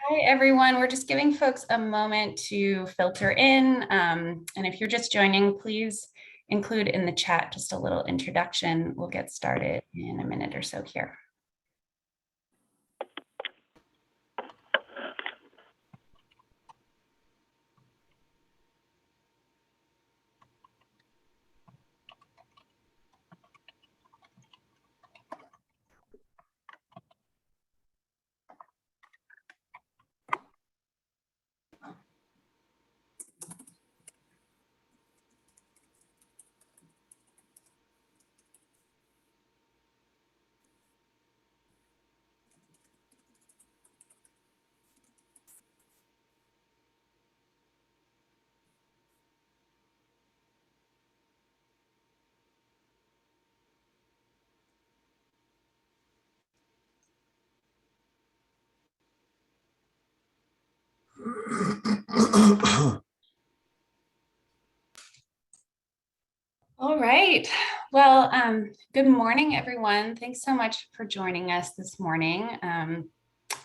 Hi, everyone. We're just giving folks a moment to filter in. And if you're just joining, please include in the chat just a little introduction. We'll get started in a minute or so here. All right. Well, good morning, everyone. Thanks so much for joining us this morning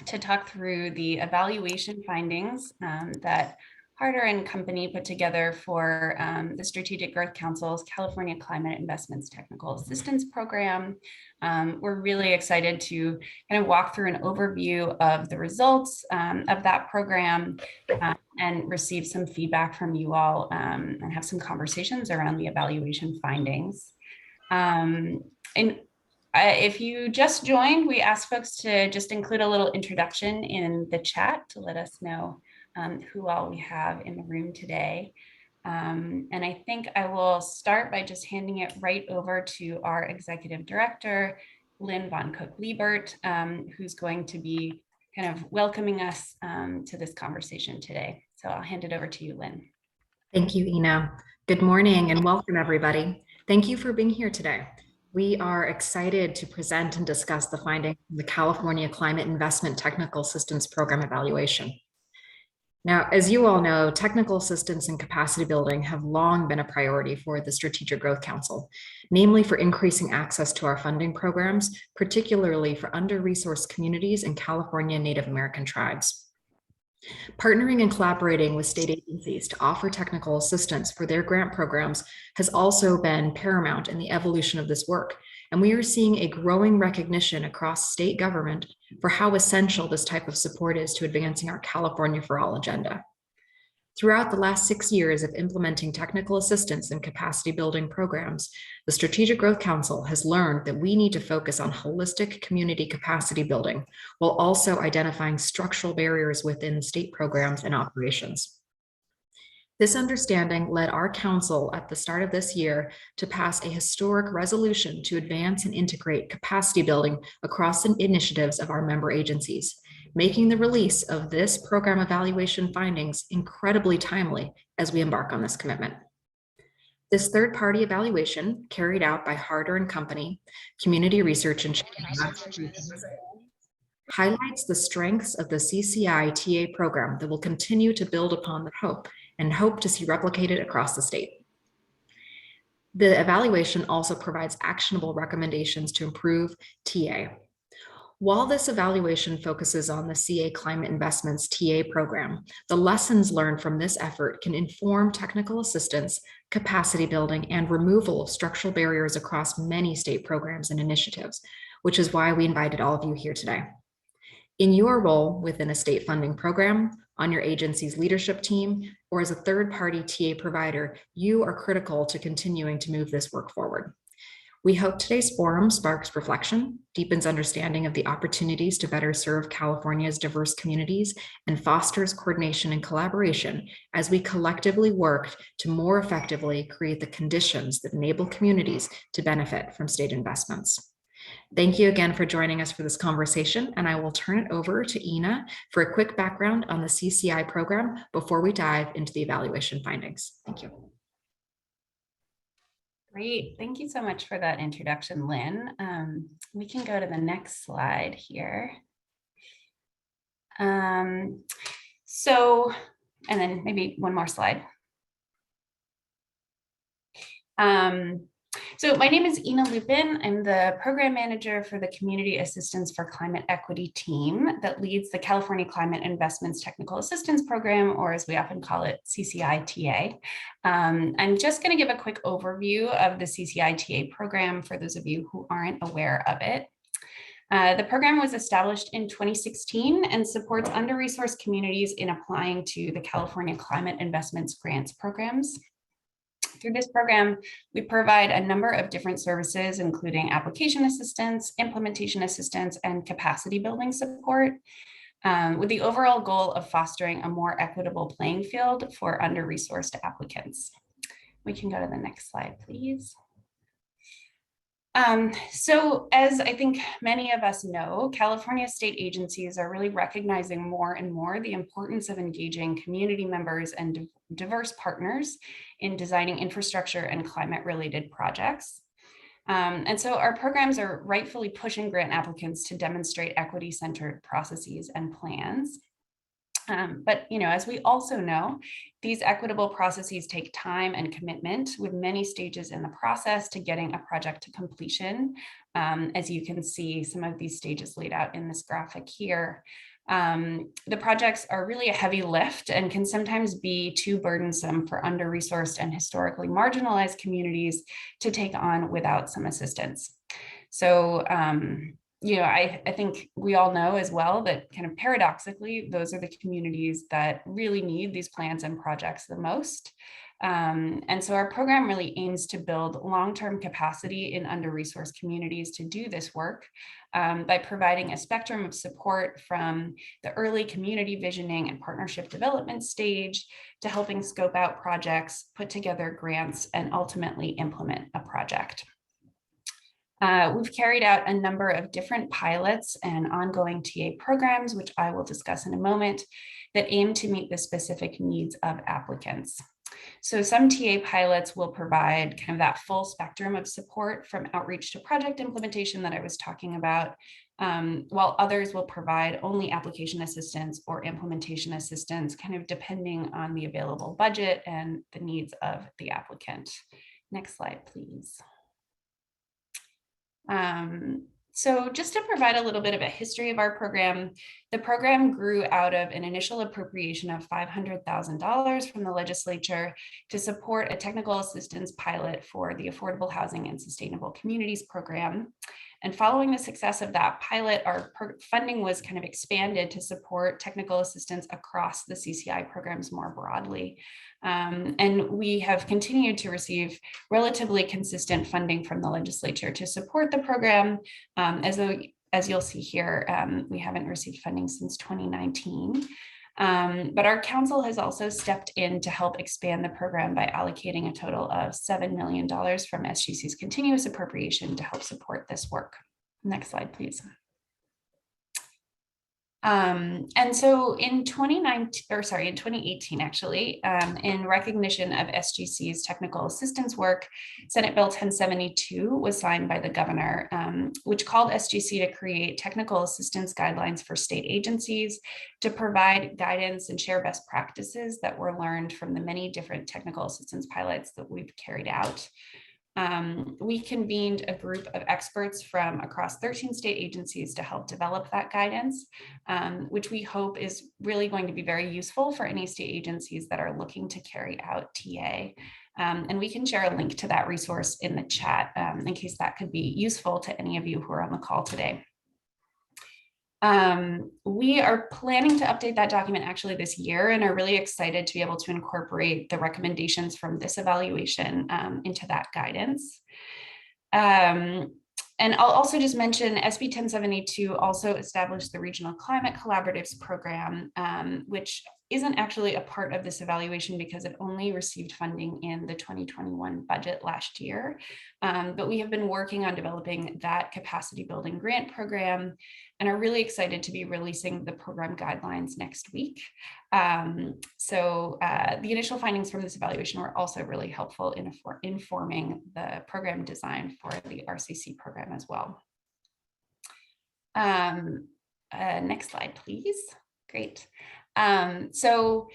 to talk through the evaluation findings that Harder+Company put together for the Strategic Growth Council's California Climate Investments Technical Assistance Program. We're really excited to kind of walk through an overview of the results of that program and receive some feedback from you all and have some conversations around the evaluation findings. If you just joined, we asked folks to just include a little introduction in the chat to let us know who all we have in the room today. And I think I will start by just handing it right over to our executive director, Lynn Von Cook-Liebert, who's going to be kind of welcoming us to this conversation today. So I'll hand it over to you, Lynn. Thank you, Ina. Good morning and welcome, everybody. Thank you for being here today. We are excited to present and discuss the findings of the California Climate Investment Technical Assistance Program evaluation. Now, as you all know, technical assistance and capacity building have long been a priority for the Strategic Growth Council, namely for increasing access to our funding programs, particularly for under-resourced communities and California Native American tribes. Partnering and collaborating with state agencies to offer technical assistance for their grant programs has also been paramount in the evolution of this work, and we are seeing a growing recognition across state government for how essential this type of support is to advancing our California for All agenda. Throughout the last 6 years of implementing technical assistance and capacity building programs, the Strategic Growth Council has learned that we need to focus on holistic community capacity building while also identifying structural barriers within state programs and operations. This understanding led our council at the start of this year to pass a historic resolution to advance and integrate capacity building across the initiatives of our member agencies, making the release of this program evaluation findings incredibly timely as we embark on this commitment. This third-party evaluation, carried out by Harder+Company, Community Research and highlights the strengths of the CCI TA program that will continue to build upon the hope to see replicated across the state. The evaluation also provides actionable recommendations to improve TA. While this evaluation focuses on the CA Climate Investments TA program, the lessons learned from this effort can inform technical assistance, capacity building, and removal of structural barriers across many state programs and initiatives, which is why we invited all of you here today. In your role within a state funding program, on your agency's leadership team, or as a third-party TA provider, you are critical to continuing to move this work forward. We hope today's forum sparks reflection, deepens understanding of the opportunities to better serve California's diverse communities, and fosters coordination and collaboration as we collectively work to more effectively create the conditions that enable communities to benefit from state investments. Thank you again for joining us for this conversation, and I will turn it over to Ina for a quick background on the CCI program before we dive into the evaluation findings. Thank you. Great. Thank you so much for that introduction, Lynn. We can go to the next slide here. And then maybe one more slide. So my name is Ina Lupin. I'm the program manager for the Community Assistance for Climate Equity team that leads the California Climate Investments Technical Assistance Program, or as we often call it, CCI TA. I'm just going to give a quick overview of the CCI TA program for those of you who aren't aware of it. The program was established in 2016 and supports under-resourced communities in applying to the California Climate Investments Grants programs. Through this program, we provide a number of different services, including application assistance, implementation assistance, and capacity building support, with the overall goal of fostering a more equitable playing field for under-resourced applicants. We can go to the next slide, please. So as I think many of us know, California state agencies are really recognizing more and more the importance of engaging community members and diverse partners in designing infrastructure and climate-related projects. And so our programs are rightfully pushing grant applicants to demonstrate equity-centered processes and plans. But as we also know, these equitable processes take time and commitment, with many stages in the process to getting a project to completion. As you can see, some of these stages laid out in this graphic here. The projects are really a heavy lift and can sometimes be too burdensome for under-resourced and historically marginalized communities to take on without some assistance. So I think we all know as well that kind of paradoxically, those are the communities that really need these plans and projects the most. And so our program really aims to build long-term capacity in under-resourced communities to do this work by providing a spectrum of support from the early community visioning and partnership development stage to helping scope out projects, put together grants, and ultimately implement a project. We've carried out a number of different pilots and ongoing TA programs, which I will discuss in a moment, that aim to meet the specific needs of applicants. So some TA pilots will provide kind of that full spectrum of support from outreach to project implementation that I was talking about, while others will provide only application assistance or implementation assistance, kind of depending on the available budget and the needs of the applicant. Next slide, please. So just to provide a little bit of a history of our program, the program grew out of an initial appropriation of $500,000 from the legislature to support a technical assistance pilot for the Affordable Housing and Sustainable Communities program. And following the success of that pilot, our funding was kind of expanded to support technical assistance across the CCI programs more broadly. And we have continued to receive relatively consistent funding from the legislature to support the program, as you'll see here, we haven't received funding since 2019. But our council has also stepped in to help expand the program by allocating a total of $7 million from SGC's continuous appropriation to help support this work. Next slide, please. And so in 2018, actually, in recognition of SGC's technical assistance work, Senate Bill 1072 was signed by the governor, which called SGC to create technical assistance guidelines for state agencies to provide guidance and share best practices that were learned from the many different technical assistance pilots that we've carried out. We convened a group of experts from across 13 state agencies to help develop that guidance, which we hope is really going to be very useful for any state agencies that are looking to carry out TA. And we can share a link to that resource in the chat in case that could be useful to any of you who are on the call today. We are planning to update that document actually this year and are really excited to be able to incorporate the recommendations from this evaluation into that guidance. And I'll also just mention SB 1072 also established the Regional Climate Collaboratives Program, which isn't actually a part of this evaluation because it only received funding in the 2021 budget last year. But we have been working on developing that capacity building grant program and are really excited to be releasing the program guidelines next week. So the initial findings from this evaluation were also really helpful in informing the program design for the RCC program as well. Next slide, please. Great. So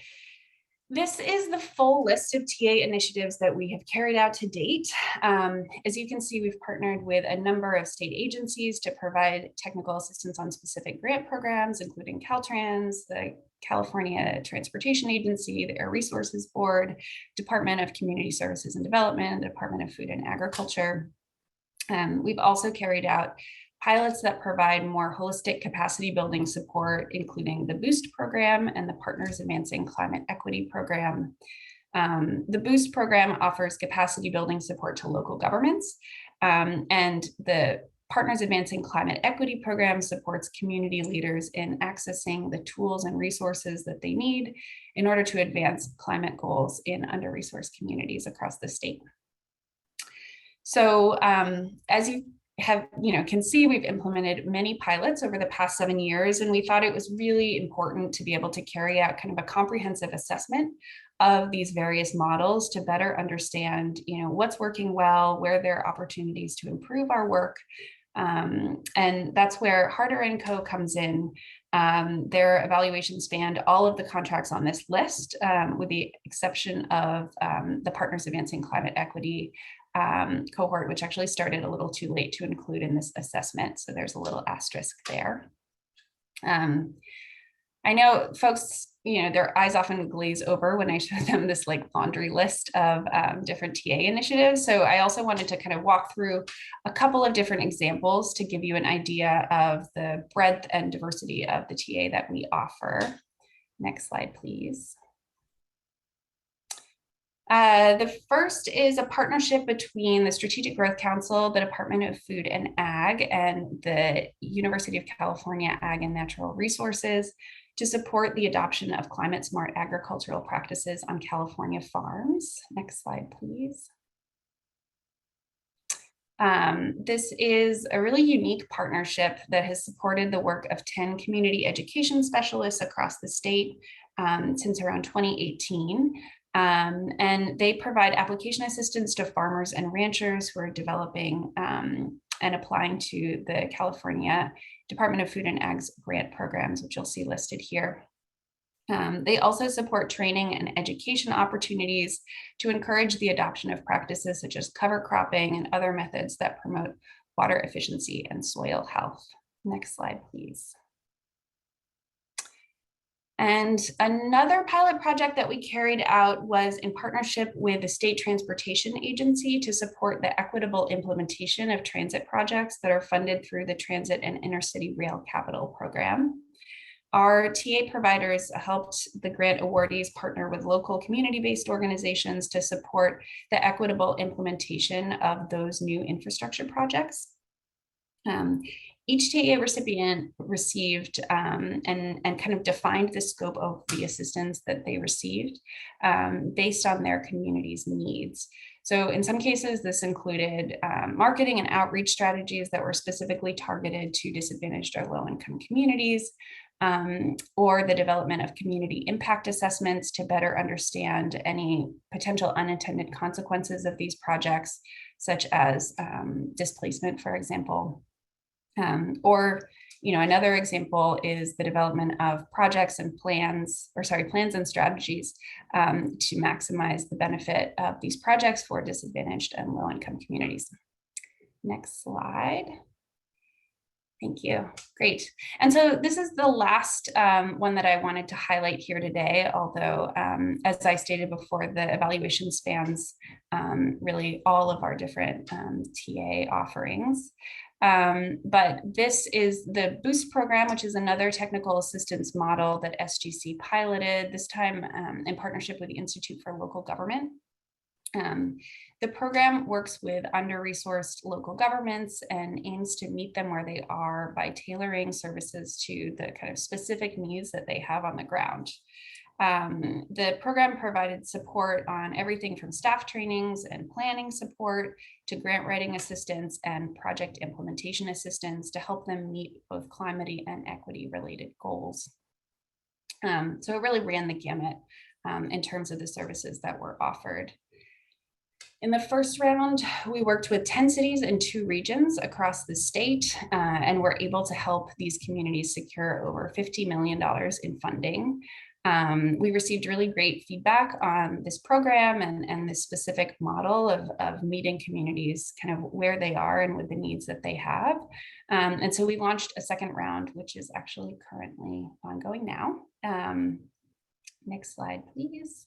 This is the full list of TA initiatives that we have carried out to date. As you can see, we've partnered with a number of state agencies to provide technical assistance on specific grant programs, including Caltrans, the California Transportation Agency, the Air Resources Board, Department of Community Services and Development, the Department of Food and Agriculture. We've also carried out pilots that provide more holistic capacity building support, including the BOOST program and the Partners Advancing Climate Equity program. The BOOST program offers capacity building support to local governments, and the Partners Advancing Climate Equity program supports community leaders in accessing the tools and resources that they need in order to advance climate goals in under-resourced communities across the state. So as you can see, we've implemented many pilots over the past 7 years, and we thought it was really important to be able to carry out kind of a comprehensive assessment of these various models to better understand, what's working well, where there are opportunities to improve our work. And that's where Harder & Co comes in. Their evaluations spanned all of the contracts on this list, with the exception of the Partners Advancing Climate Equity cohort, which actually started a little too late to include in this assessment. So there's a little asterisk there. I know folks, their eyes often glaze over when I show them this laundry list of different TA initiatives. So I also wanted to kind of walk through a couple of different examples to give you an idea of the breadth and diversity of the TA that we offer. Next slide, please. The first is a partnership between the Strategic Growth Council, the Department of Food and Ag, and the University of California Ag and Natural Resources to support the adoption of climate-smart agricultural practices on California farms. Next slide, please. This is a really unique partnership that has supported the work of 10 community education specialists across the state since around 2018. And they provide application assistance to farmers and ranchers who are developing and applying to the California Department of Food and Ag's grant programs, which you'll see listed here. They also support training and education opportunities to encourage the adoption of practices such as cover cropping and other methods that promote water efficiency and soil health. Next slide, please. And another pilot project that we carried out was in partnership with the State Transportation Agency to support the equitable implementation of transit projects that are funded through the Transit and Intercity Rail Capital Program. Our TA providers helped the grant awardees partner with local community-based organizations to support the equitable implementation of those new infrastructure projects. Each TA recipient received and kind of defined the scope of the assistance that they received based on their community's needs. So in some cases, this included marketing and outreach strategies that were specifically targeted to disadvantaged or low-income communities, or the development of community impact assessments to better understand any potential unintended consequences of these projects, such as displacement, for example. Another example is the development of projects and plans and strategies to maximize the benefit of these projects for disadvantaged and low-income communities. Next slide. Thank you. Great. And so this is the last one that I wanted to highlight here today, although as I stated before, the evaluation spans really all of our different TA offerings. But this is the BOOST program, which is another technical assistance model that SGC piloted, this time in partnership with the Institute for Local Government. The program works with under-resourced local governments and aims to meet them where they are by tailoring services to the kind of specific needs that they have on the ground. The program provided support on everything from staff trainings and planning support to grant writing assistance and project implementation assistance to help them meet both climate and equity related goals. So it really ran the gamut in terms of the services that were offered. In the first round, we worked with 10 cities in 2 regions across the state, and were able to help these communities secure over $50 million in funding. We received really great feedback on this program and this specific model of meeting communities kind of where they are and with the needs that they have. And so we launched a second round, which is actually currently ongoing now. Next slide, please.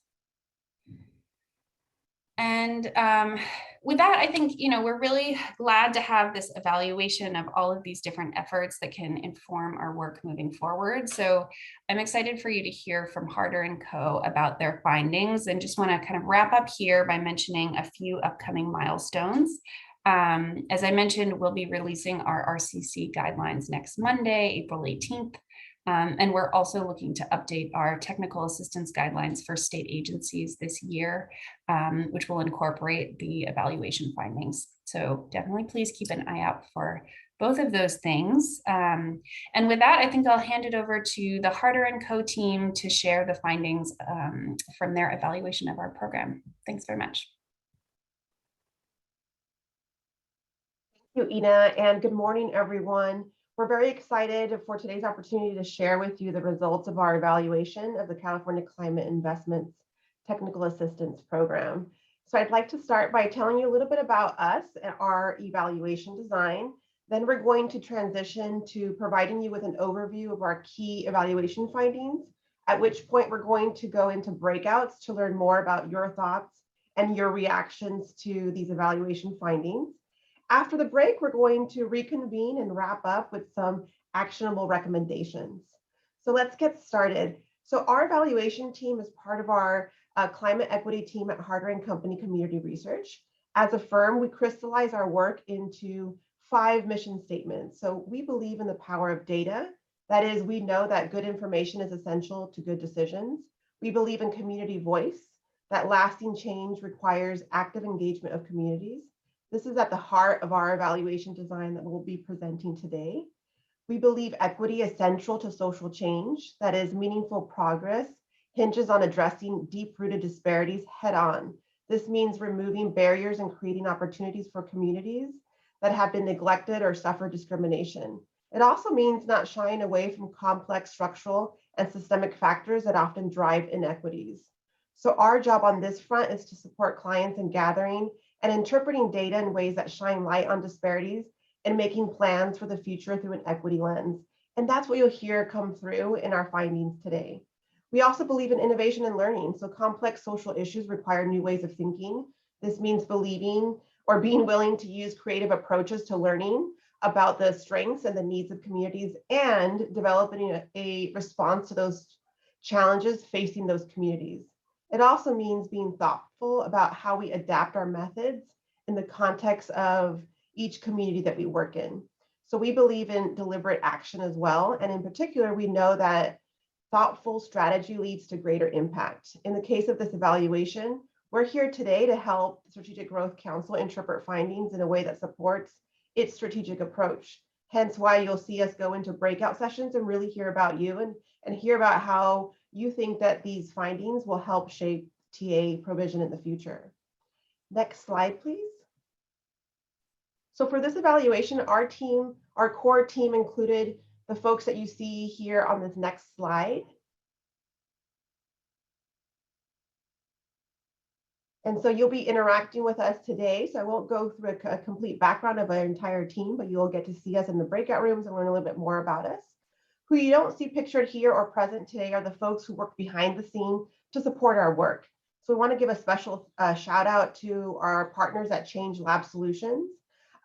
And with that, I think, we're really glad to have this evaluation of all of these different efforts that can inform our work moving forward. So I'm excited for you to hear from Harder & Co. about their findings, and just want to kind of wrap up here by mentioning a few upcoming milestones. As I mentioned, we'll be releasing our RCC guidelines next Monday, April 18th. And we're also looking to update our technical assistance guidelines for state agencies this year, which will incorporate the evaluation findings. So definitely please keep an eye out for both of those things. And with that, I think I'll hand it over to the Harder & Co. team to share the findings from their evaluation of our program. Thanks very much. Thank you, Ina, and good morning, everyone. We're very excited for today's opportunity to share with you the results of our evaluation of the California Climate Investment's Technical Assistance Program. So I'd like to start by telling you a little bit about us and our evaluation design. Then we're going to transition to providing you with an overview of our key evaluation findings, at which point we're going to go into breakouts to learn more about your thoughts and your reactions to these evaluation findings. After the break, we're going to reconvene and wrap up with some actionable recommendations. So let's get started. So our evaluation team is part of our climate equity team at Harder & Company Community Research. As a firm, we crystallize our work into 5 mission statements. So we believe in the power of data. That is, we know that good information is essential to good decisions. We believe in community voice, that lasting change requires active engagement of communities. This is at the heart of our evaluation design that we'll be presenting today. We believe equity is central to social change. That is, meaningful progress hinges on addressing deep-rooted disparities head-on. This means removing barriers and creating opportunities for communities that have been neglected or suffer discrimination. It also means not shying away from complex structural and systemic factors that often drive inequities. So our job on this front is to support clients in gathering and interpreting data in ways that shine light on disparities and making plans for the future through an equity lens. And that's what you'll hear come through in our findings today. We also believe in innovation and learning. So complex social issues require new ways of thinking. This means believing or being willing to use creative approaches to learning about the strengths and the needs of communities and developing a response to those challenges facing those communities. It also means being thoughtful about how we adapt our methods in the context of each community that we work in. So we believe in deliberate action as well. And in particular, we know that thoughtful strategy leads to greater impact. In the case of this evaluation, we're here today to help the Strategic Growth Council interpret findings in a way that supports its strategic approach. Hence why you'll see us go into breakout sessions and really hear about you and hear about how you think that these findings will help shape TA provision in the future. Next slide, please. So for this evaluation, our core team included the folks that you see here on this next slide. And so you'll be interacting with us today. So I won't go through a complete background of our entire team, but you'll get to see us in the breakout rooms and learn a little bit more about us. Who you don't see pictured here or present today are the folks who work behind the scene to support our work. So we want to give a special shout out to our partners at Change Lab Solutions,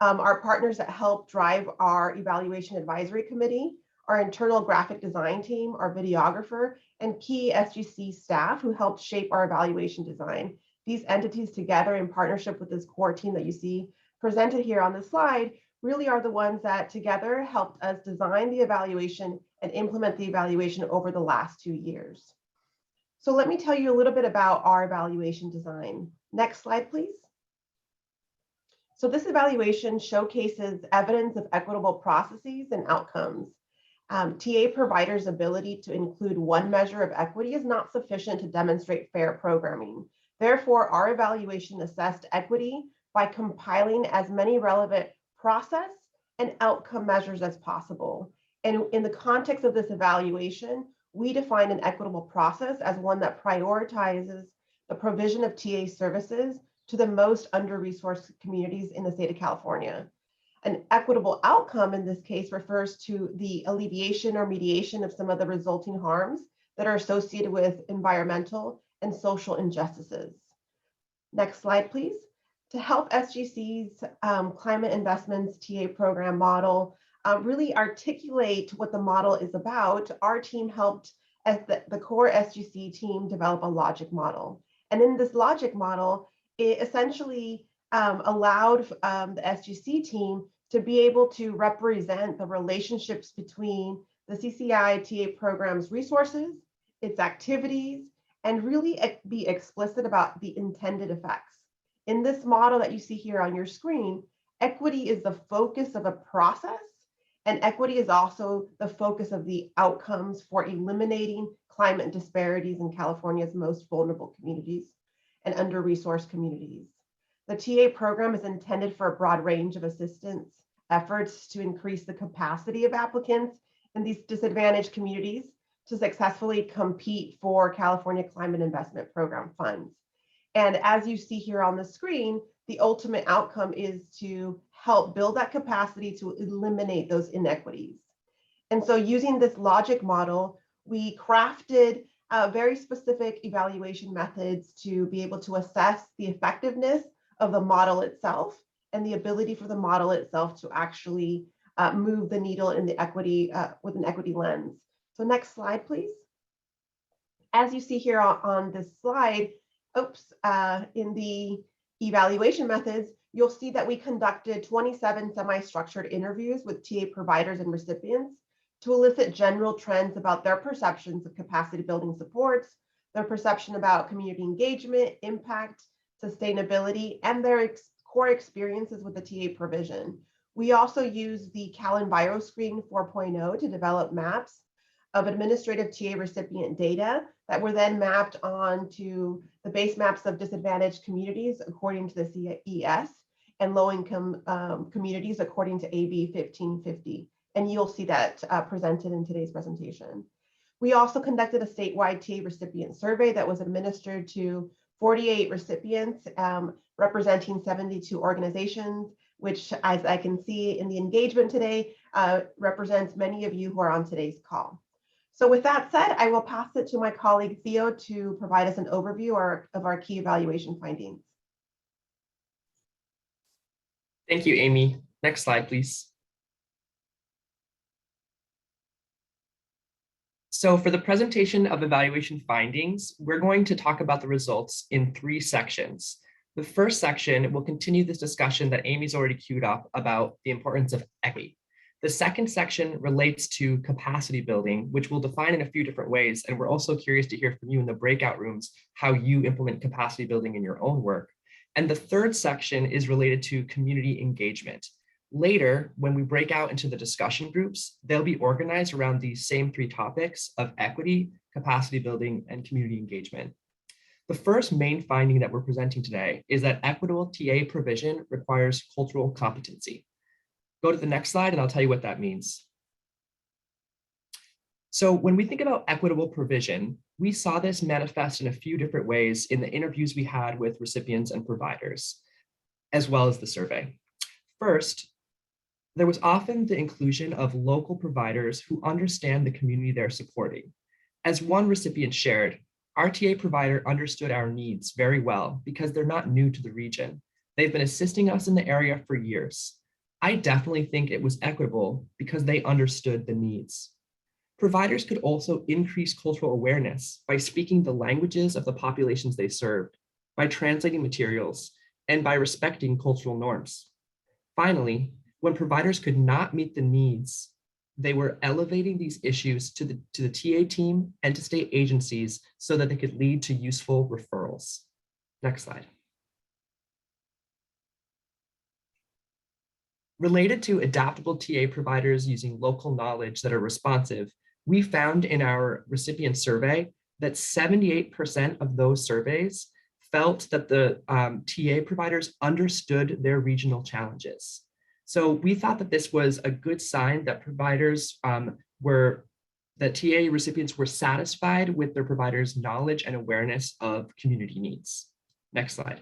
our partners that help drive our evaluation advisory committee, our internal graphic design team, our videographer, and key SGC staff who helped shape our evaluation design. These entities together in partnership with this core team that you see presented here on the slide really are the ones that together helped us design the evaluation and implement the evaluation over the last 2 years. So let me tell you a little bit about our evaluation design. Next slide, please. So this evaluation showcases evidence of equitable processes and outcomes. TA providers' ability to include one measure of equity is not sufficient to demonstrate fair programming. Therefore, our evaluation assessed equity by compiling as many relevant process and outcome measures as possible. And in the context of this evaluation, we define an equitable process as one that prioritizes the provision of TA services to the most under-resourced communities in the state of California. An equitable outcome in this case refers to the alleviation or mediation of some of the resulting harms that are associated with environmental and social injustices. Next slide, please. To help SGC's climate investments TA program model really articulate what the model is about, our team helped as the core SGC team develop a logic model. And in this logic model, it essentially allowed the SGC team to be able to represent the relationships between the CCI TA program's resources, its activities, and really be explicit about the intended effects. In this model that you see here on your screen, equity is the focus of a process, and equity is also the focus of the outcomes for eliminating climate disparities in California's most vulnerable communities and under-resourced communities. The TA program is intended for a broad range of assistance efforts to increase the capacity of applicants in these disadvantaged communities to successfully compete for California Climate Investment Program funds. And as you see here on the screen, the ultimate outcome is to help build that capacity to eliminate those inequities. And so using this logic model, we crafted very specific evaluation methods to be able to assess the effectiveness of the model itself and the ability for the model itself to actually move the needle in the equity with an equity lens. So next slide, please. As you see here on this slide, in the evaluation methods, you'll see that we conducted 27 semi-structured interviews with TA providers and recipients to elicit general trends about their perceptions of capacity building supports, their perception about community engagement, impact, sustainability, and their core experiences with the TA provision. We also use the CalEnviroscreen 4.0 to develop maps of administrative TA recipient data that were then mapped onto the base maps of disadvantaged communities according to the CES and low-income communities according to AB 1550. And you'll see that presented in today's presentation. We also conducted a statewide TA recipient survey that was administered to 48 recipients representing 72 organizations, which, as I can see in the engagement today, represents many of you who are on today's call. So with that said, I will pass it to my colleague Theo to provide us an overview of our key evaluation findings. Thank you, Amy. Next slide, please. So for the presentation of evaluation findings, we're going to talk about the results in 3 sections. The first section will continue this discussion that Amy's already queued up about the importance of equity. The second section relates to capacity building, which we'll define in a few different ways. And we're also curious to hear from you in the breakout rooms, how you implement capacity building in your own work. And the third section is related to community engagement. Later, when we break out into the discussion groups, they'll be organized around these same 3 topics of equity, capacity building, and community engagement. The first main finding that we're presenting today is that equitable TA provision requires cultural competency. Go to the next slide and I'll tell you what that means. So when we think about equitable provision, we saw this manifest in a few different ways in the interviews we had with recipients and providers, as well as the survey. First, there was often the inclusion of local providers who understand the community they're supporting. As one recipient shared, our TA provider understood our needs very well because they're not new to the region. They've been assisting us in the area for years. I definitely think it was equitable because they understood the needs. Providers could also increase cultural awareness by speaking the languages of the populations they served, by translating materials, and by respecting cultural norms. Finally, when providers could not meet the needs, they were elevating these issues to the TA team and to state agencies so that they could lead to useful referrals. Next slide. Related to adaptable TA providers using local knowledge that are responsive, we found in our recipient survey that 78% of those surveys felt that the TA providers understood their regional challenges. So we thought that this was a good sign that providers were that TA recipients were satisfied with their providers' knowledge and awareness of community needs. Next slide.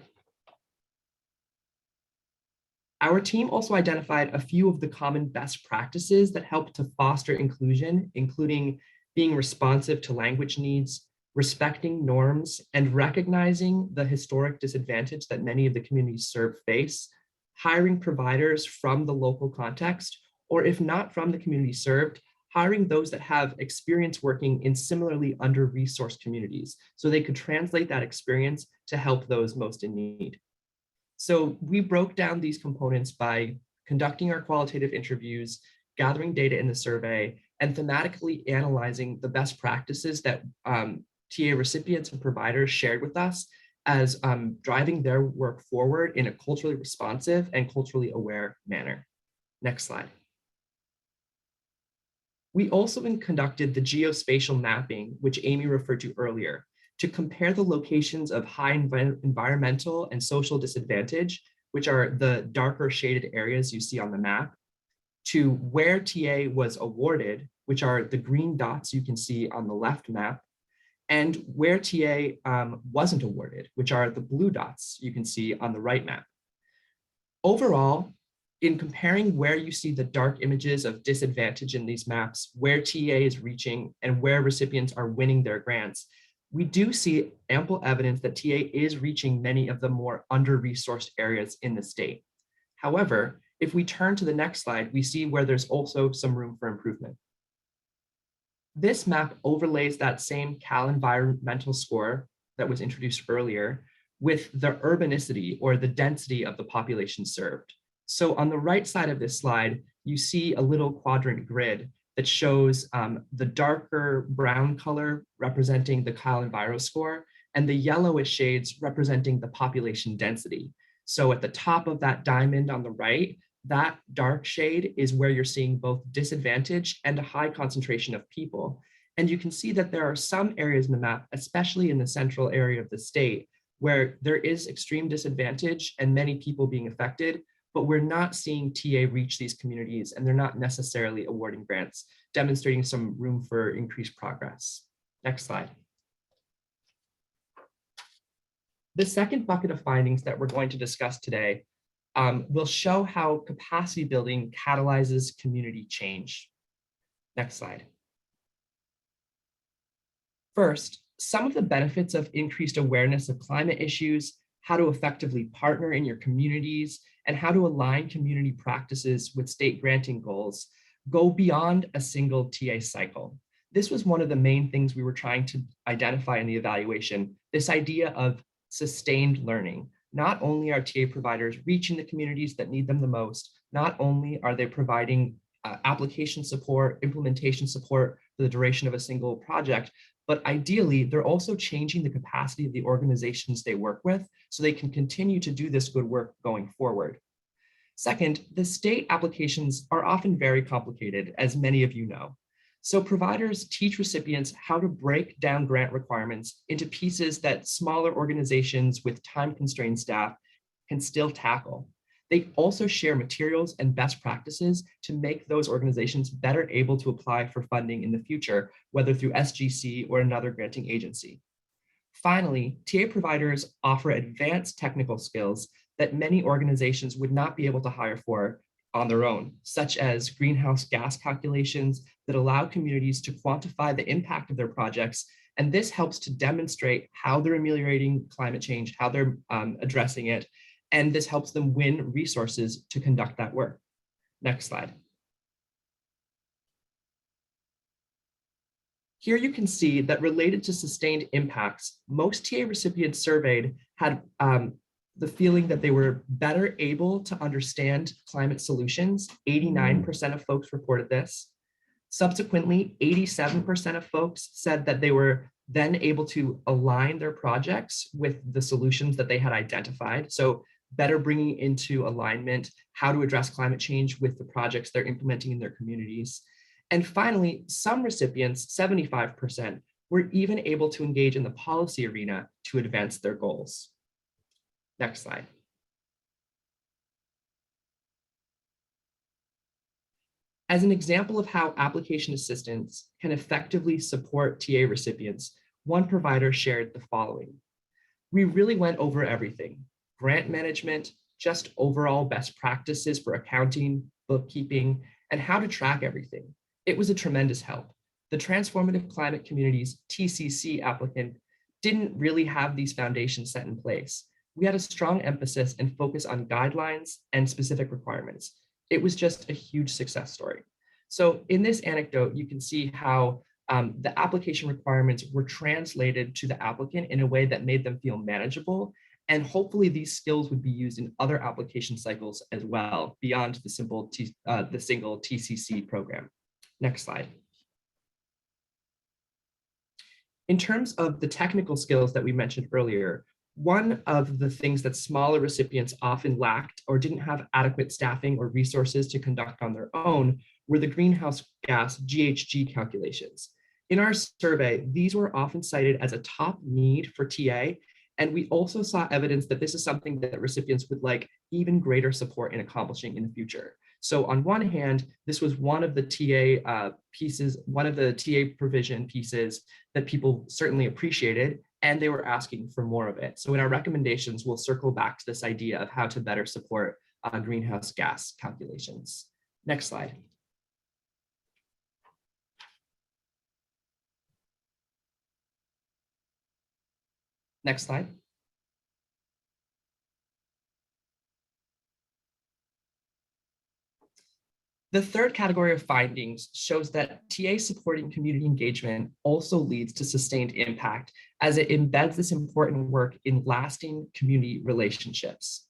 Our team also identified a few of the common best practices that help to foster inclusion, including being responsive to language needs, respecting norms, and recognizing the historic disadvantage that many of the communities served face, hiring providers from the local context, or if not from the community served, hiring those that have experience working in similarly under-resourced communities so they could translate that experience to help those most in need. So we broke down these components by conducting our qualitative interviews, gathering data in the survey, and thematically analyzing the best practices that TA recipients and providers shared with us as driving their work forward in a culturally responsive and culturally aware manner. Next slide. We also conducted the geospatial mapping, which Amy referred to earlier, to compare the locations of high environmental and social disadvantage, which are the darker shaded areas you see on the map, to where TA was awarded, which are the green dots you can see on the left map, and where TA wasn't awarded, which are the blue dots you can see on the right map. Overall, in comparing where you see the dark images of disadvantage in these maps, where TA is reaching, and where recipients are winning their grants, we do see ample evidence that TA is reaching many of the more under-resourced areas in the state. However, if we turn to the next slide, we see where there's also some room for improvement. This map overlays that same CalEnvironmental score that was introduced earlier with the urbanicity or the density of the population served. So on the right side of this slide, you see a little quadrant grid that shows the darker brown color representing the CalEnviro score and the yellowish shades representing the population density. So at the top of that diamond on the right, that dark shade is where you're seeing both disadvantage and a high concentration of people. And you can see that there are some areas in the map, especially in the central area of the state, where there is extreme disadvantage and many people being affected, but we're not seeing TA reach these communities and they're not necessarily awarding grants, demonstrating some room for increased progress. Next slide. The second bucket of findings that we're going to discuss today will show how capacity building catalyzes community change. Next slide. First, some of the benefits of increased awareness of climate issues, how to effectively partner in your communities, and how to align community practices with state granting goals go beyond a single TA cycle. This was one of the main things we were trying to identify in the evaluation, this idea of sustained learning. Not only are TA providers reaching the communities that need them the most, not only are they providing application support, implementation support for the duration of a single project, but ideally, they're also changing the capacity of the organizations they work with so they can continue to do this good work going forward. Second, the state applications are often very complicated, as many of you know. So providers teach recipients how to break down grant requirements into pieces that smaller organizations with time-constrained staff can still tackle. They also share materials and best practices to make those organizations better able to apply for funding in the future, whether through SGC or another granting agency. Finally, TA providers offer advanced technical skills that many organizations would not be able to hire for on their own, such as greenhouse gas calculations that allow communities to quantify the impact of their projects. And this helps to demonstrate how they're ameliorating climate change, how they're addressing it. And this helps them win resources to conduct that work. Next slide. Here you can see that related to sustained impacts, most TA recipients surveyed had the feeling that they were better able to understand climate solutions. 89% of folks reported this. Subsequently, 87% of folks said that they were then able to align their projects with the solutions that they had identified. So better bringing into alignment how to address climate change with the projects they're implementing in their communities. And finally, some recipients, 75%, were even able to engage in the policy arena to advance their goals. Next slide. As an example of how application assistance can effectively support TA recipients, one provider shared the following. We really went over everything: grant management, just overall best practices for accounting, bookkeeping, and how to track everything. It was a tremendous help. The Transformative Climate Community's TCC applicant didn't really have these foundations set in place. We had a strong emphasis and focus on guidelines and specific requirements. It was just a huge success story. So in this anecdote, you can see how the application requirements were translated to the applicant in a way that made them feel manageable. And hopefully these skills would be used in other application cycles as well, beyond the single TCC program. Next slide. In terms of the technical skills that we mentioned earlier, one of the things that smaller recipients often lacked or didn't have adequate staffing or resources to conduct on their own were the greenhouse gas GHG calculations. In our survey, these were often cited as a top need for TA, and we also saw evidence that this is something that recipients would like even greater support in accomplishing in the future. So on one hand, this was one of the TA pieces, one of the TA provision pieces that people certainly appreciated, and they were asking for more of it. So in our recommendations, we'll circle back to this idea of how to better support greenhouse gas calculations. Next slide. Next slide. The third category of findings shows that TA supporting community engagement also leads to sustained impact as it embeds this important work in lasting community relationships.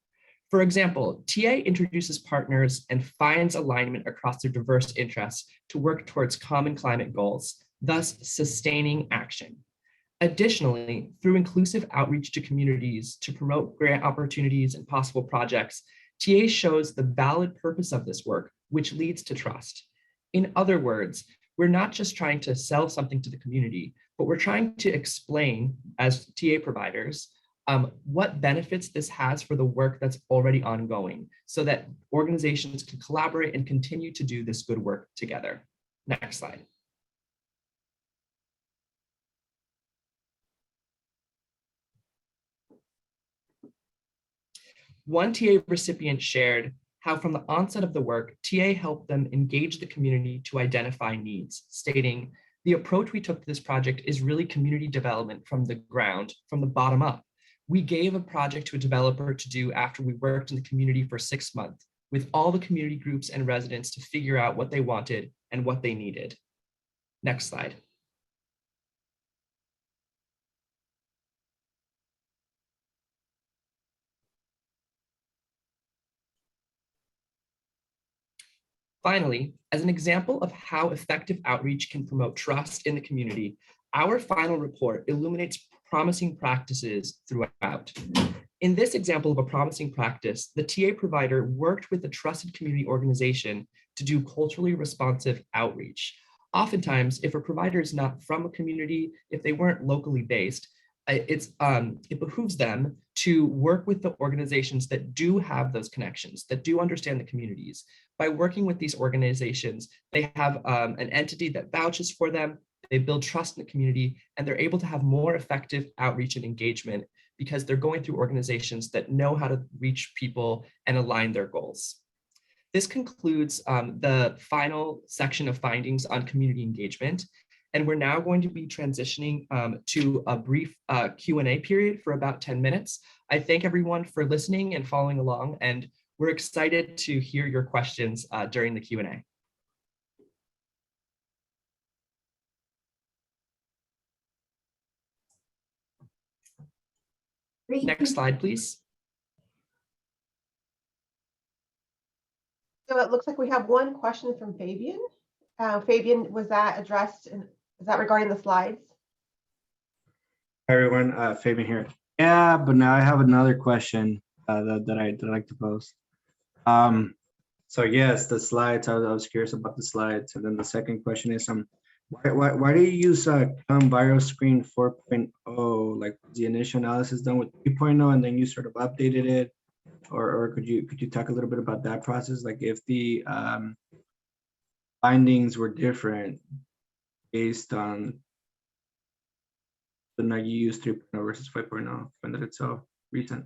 For example, TA introduces partners and finds alignment across their diverse interests to work towards common climate goals, thus sustaining action. Additionally, through inclusive outreach to communities to promote grant opportunities and possible projects, TA shows the valid purpose of this work, which leads to trust. In other words, we're not just trying to sell something to the community, but we're trying to explain as TA providers what benefits this has for the work that's already ongoing so that organizations can collaborate and continue to do this good work together. Next slide. One TA recipient shared how from the onset of the work, TA helped them engage the community to identify needs, stating, "The approach we took to this project is really community development from the ground, from the bottom up. We gave a project to a developer to do after we worked in the community for 6 months with all the community groups and residents to figure out what they wanted and what they needed." Next slide. Finally, as an example of how effective outreach can promote trust in the community, our final report illuminates promising practices throughout. In this example of a promising practice, the TA provider worked with a trusted community organization to do culturally responsive outreach. Oftentimes, if a provider is not from a community, if they weren't locally based, it behooves them to work with the organizations that do have those connections, that do understand the communities. By working with these organizations, they have an entity that vouches for them, they build trust in the community, and they're able to have more effective outreach and engagement because they're going through organizations that know how to reach people and align their goals. This concludes the final section of findings on community engagement. And we're now going to be transitioning to a brief Q&A period for about 10 minutes. I thank everyone for listening and following along, and we're excited to hear your questions during the Q&A. Next slide, please. So it looks like we have one question from Fabian. Fabian, was that addressed, and is that regarding the slides? Hi everyone, Fabian here. Yeah, but now I have another question that I'd like to pose. So yes, the slides, I was curious about the slides. And then the second question is, why do you use CalEnviroscreen 4.0? Like, the initial analysis done with 3.0 and then you sort of updated it? Or could you talk a little bit about that process? Like, if the findings were different based on the now you use 3.0 versus 5.0, find that it's so recent.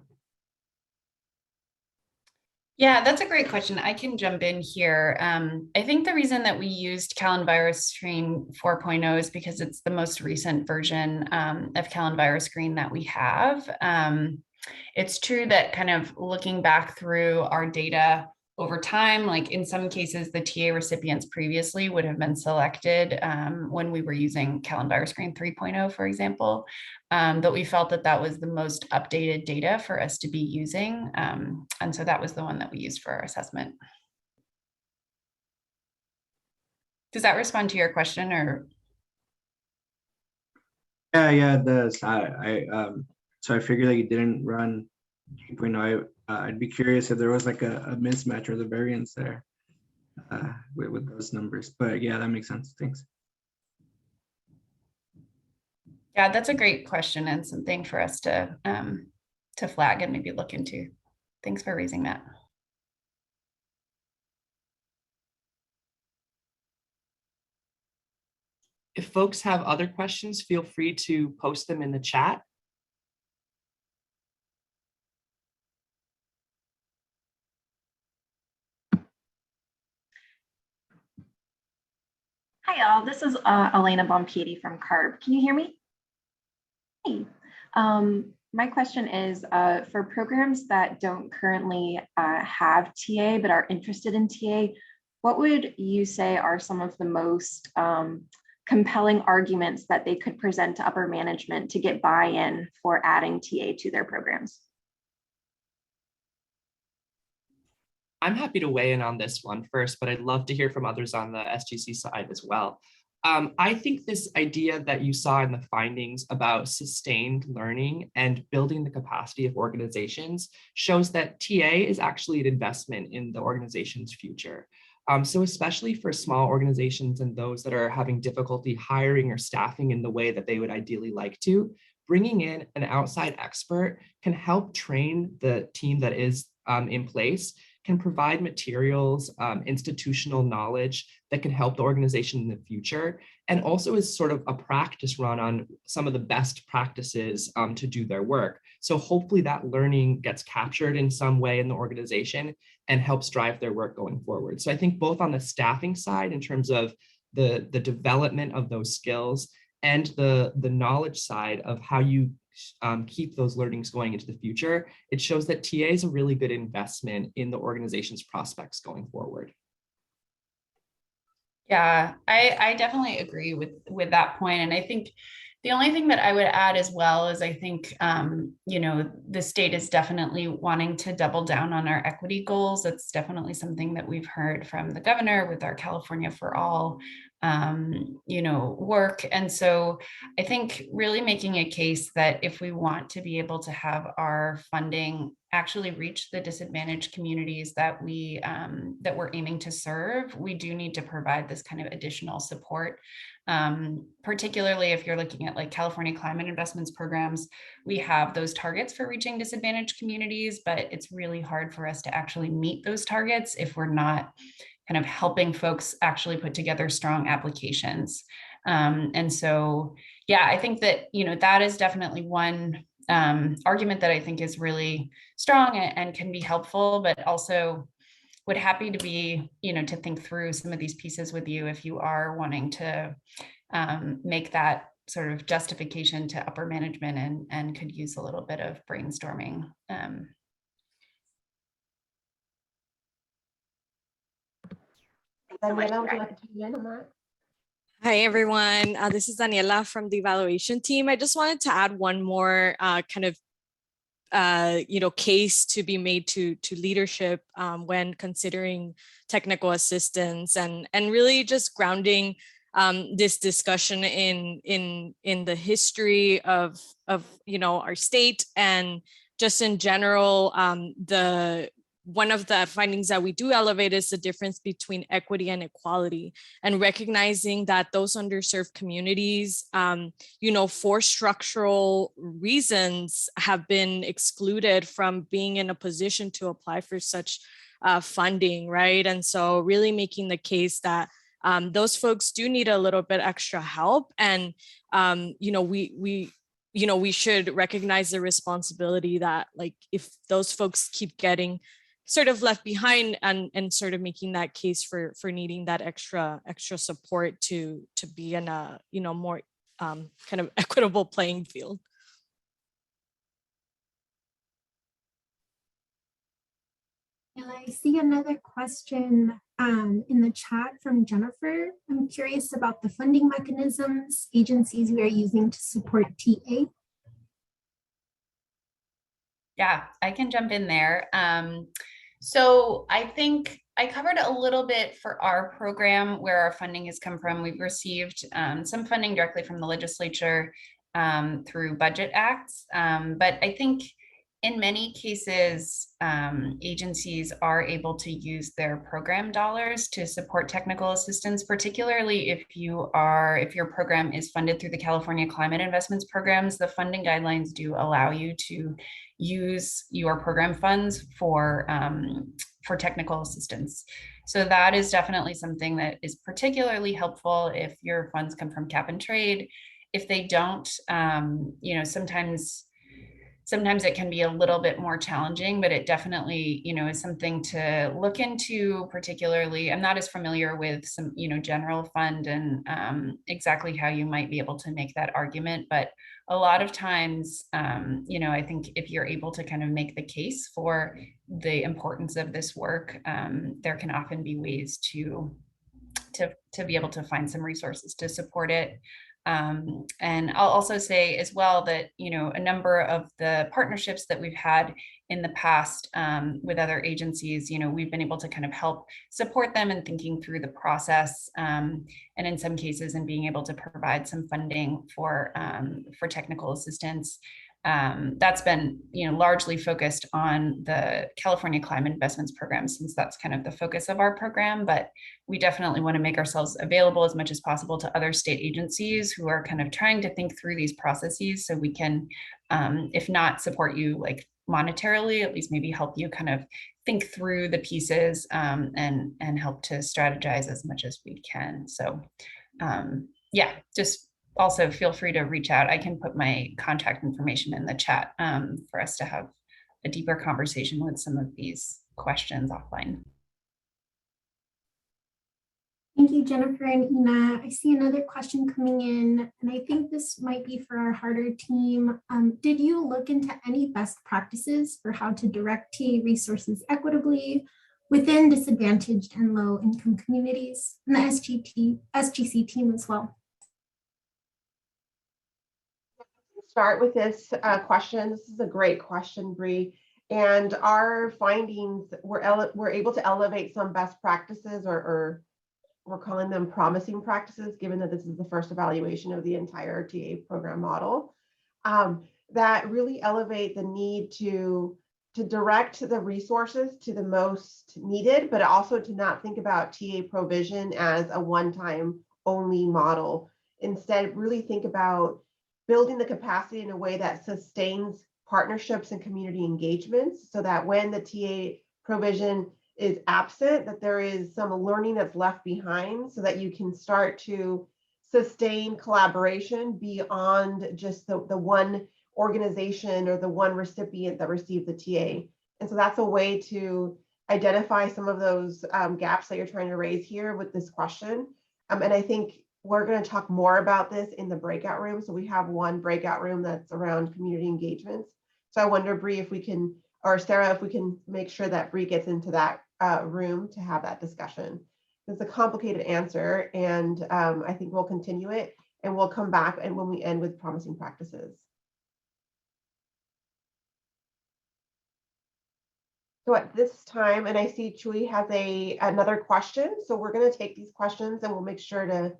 Yeah, that's a great question. I can jump in here. I think the reason that we used CalEnviroscreen 4.0 is because it's the most recent version of CalEnviroscreen that we have. It's true that kind of looking back through our data over time, like in some cases, the TA recipients previously would have been selected when we were using CalEnviroscreen 3.0, for example. But we felt that that was the most updated data for us to be using. And so that was the one that we used for our assessment. Does that respond to your question or? Yeah, it does. So I figured that you didn't run 3.0. I'd be curious if there was like a mismatch or the variance there with those numbers. But yeah, that makes sense. Thanks. Yeah, that's a great question and something for us to flag and maybe look into. Thanks for raising that. If folks have other questions, feel free to post them in the chat. Hi, all. This is Elena Bompieri from CARB. Can you hear me? Hey. My question is for programs that don't currently have TA but are interested in TA, what would you say are some of the most compelling arguments that they could present to upper management to get buy-in for adding TA to their programs? I'm happy to weigh in on this one first, but I'd love to hear from others on the SGC side as well. I think this idea that you saw in the findings about sustained learning and building the capacity of organizations shows that TA is actually an investment in the organization's future. So especially for small organizations and those that are having difficulty hiring or staffing in the way that they would ideally like to, bringing in an outside expert can help train the team that is in place, can provide materials, institutional knowledge that can help the organization in the future, and also is sort of a practice run on some of the best practices to do their work. So hopefully that learning gets captured in some way in the organization and helps drive their work going forward. So I think both on the staffing side in terms of the development of those skills and the knowledge side of how you keep those learnings going into the future, it shows that TA is a really good investment in the organization's prospects going forward. Yeah, I definitely agree with that point. And I think the only thing that I would add as well is I think, you know, the state is definitely wanting to double down on our equity goals. That's definitely something that we've heard from the governor with our California for All, you know, work. And so I think really making a case that if we want to be able to have our funding actually reach the disadvantaged communities that we're aiming to serve, we do need to provide this kind of additional support. Particularly if you're looking at like California climate investments programs, we have those targets for reaching disadvantaged communities, but it's really hard for us to actually meet those targets if we're not kind of helping folks actually put together strong applications. And so, yeah, I think that, you know, that is definitely one argument that I think is really strong and can be helpful, but also would happy to be, you know, to think through some of these pieces with you if you are wanting to make that sort of justification to upper management and could use a little bit of brainstorming. Daniela, would you like to chime in on that? Hi, everyone. This is Daniela from the evaluation team. I just wanted to add one more kind of you know, case to be made to leadership when considering technical assistance and really just grounding this discussion in the history of you know, our state and just in general. One of the findings that we do elevate is the difference between equity and equality, and recognizing that those underserved communities, you know, for structural reasons have been excluded from being in a position to apply for such funding, right? And so really making the case that those folks do need a little bit extra help. And, we should recognize the responsibility that, like, if those folks keep getting sort of left behind and sort of making that case for needing that extra support to be in a, more kind of equitable playing field. And I see another question in the chat from Jennifer. I'm curious about the funding mechanisms agencies we are using to support TA. Yeah, I can jump in there. So I think I covered a little bit for our program where our funding has come from. We've received some funding directly from the legislature through budget acts, but I think in many cases, agencies are able to use their program dollars to support technical assistance, particularly if your program is funded through the California Climate Investments Programs. The funding guidelines do allow you to use your program funds for technical assistance. So that is definitely something that is particularly helpful if your funds come from cap and trade. If they don't, sometimes it can be a little bit more challenging, but it definitely, is something to look into. Particularly, I'm not as familiar with some, general fund and exactly how you might be able to make that argument. But a lot of times, I think if you're able to kind of make the case for the importance of this work, there can often be ways to be able to find some resources to support it. And I'll also say as well that, a number of the partnerships that we've had in the past with other agencies, we've been able to kind of help support them in thinking through the process, and in some cases in being able to provide some funding for technical assistance. That's been, largely focused on the California Climate Investments Program, since that's kind of the focus of our program. But we definitely want to make ourselves available as much as possible to other state agencies who are kind of trying to think through these processes, so we can, if not support you like monetarily, at least maybe help you kind of think through the pieces, and help to strategize as much as we can. So yeah, just also feel free to reach out. I can put my contact information in the chat for us to have a deeper conversation with some of these questions offline. Thank you, Jennifer and Ina. I see another question coming in, and I think this might be for our Harder team. Did you look into any best practices for how to direct TA resources equitably within disadvantaged and low-income communities, and the SGC team as well? Start with this question. This is a great question, Bree. And our findings, we're able to elevate some best practices, or we're calling them promising practices, given that this is the first evaluation of the entire TA program model, that really elevate the need to direct the resources to the most needed, but also to not think about TA provision as a one-time only model. Instead, really think about building the capacity in a way that sustains partnerships and community engagements, so that when the TA provision is absent, that there is some learning that's left behind, so that you can start to sustain collaboration beyond just the one organization or the one recipient that received the TA. And so that's a way to identify some of those gaps that you're trying to raise here with this question. And I think we're going to talk more about this in the breakout room. So we have one breakout room that's around community engagements. So I wonder, Bree, if we can, or Sarah, if we can make sure that Bree gets into that room to have that discussion. It's a complicated answer, and I think we'll continue it, and we'll come back and when we end with promising practices. So at this time, and I see Chui has another question, so we're going to take these questions and we'll make sure to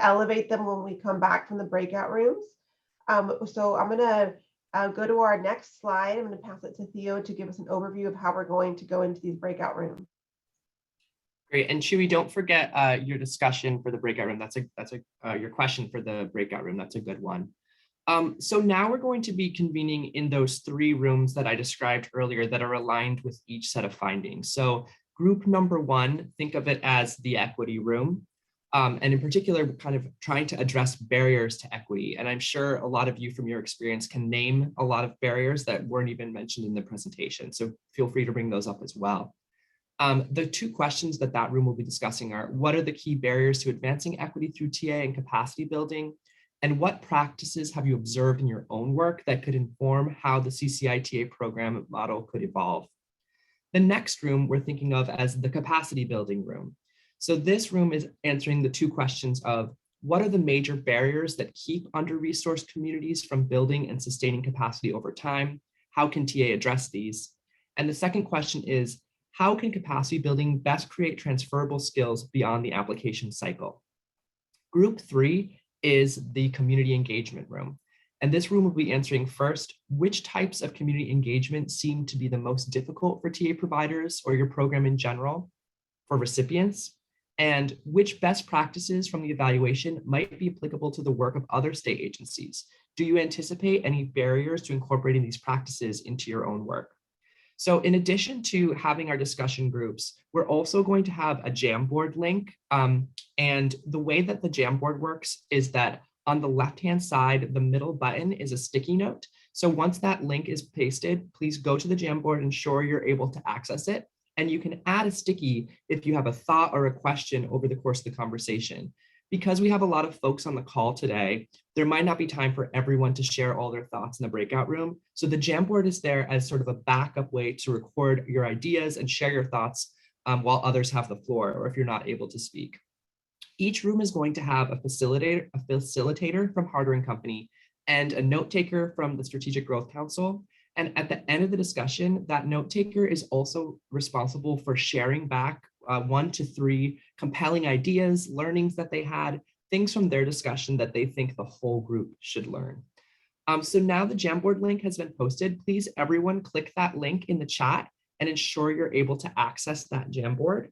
elevate them when we come back from the breakout rooms. So I'm going to go to our next slide. I'm going to pass it to Theo to give us an overview of how we're going to go into these breakout rooms. Great, and Chewy, don't forget your discussion for the breakout room. That's your question for the breakout room. That's a good one. So now we're going to be convening in those 3 rooms that I described earlier that are aligned with each set of findings. So group number 1, think of it as the equity room. and in particular, kind of trying to address barriers to equity. And I'm sure a lot of you from your experience can name a lot of barriers that weren't even mentioned in the presentation. So feel free to bring those up as well. The two questions that room will be discussing are, what are the key barriers to advancing equity through TA and capacity building? And what practices have you observed in your own work that could inform how the CCI TA program model could evolve? The next room we're thinking of as the capacity building room. So this room is answering the two questions of, what are the major barriers that keep under-resourced communities from building and sustaining capacity over time? How can TA address these? And the second question is, how can capacity building best create transferable skills beyond the application cycle? Group 3 is the community engagement room. And this room will be answering first, which types of community engagement seem to be the most difficult for TA providers or your program in general for recipients, and which best practices from the evaluation might be applicable to the work of other state agencies? Do you anticipate any barriers to incorporating these practices into your own work? So in addition to having our discussion groups, we're also going to have a Jamboard link. And the way that the Jamboard works is that on the left-hand side, the middle button is a sticky note. So once that link is pasted, please go to the Jamboard and ensure you're able to access it. And you can add a sticky if you have a thought or a question over the course of the conversation. Because we have a lot of folks on the call today, there might not be time for everyone to share all their thoughts in the breakout room. So the Jamboard is there as sort of a backup way to record your ideas and share your thoughts while others have the floor, or if you're not able to speak. Each room is going to have a facilitator from Harder+Company and a note taker from the Strategic Growth Council. And at the end of the discussion, that note taker is also responsible for sharing back 1 to 3 compelling ideas, learnings that they had, things from their discussion that they think the whole group should learn. So now the Jamboard link has been posted. Please, everyone, click that link in the chat and ensure you're able to access that Jamboard.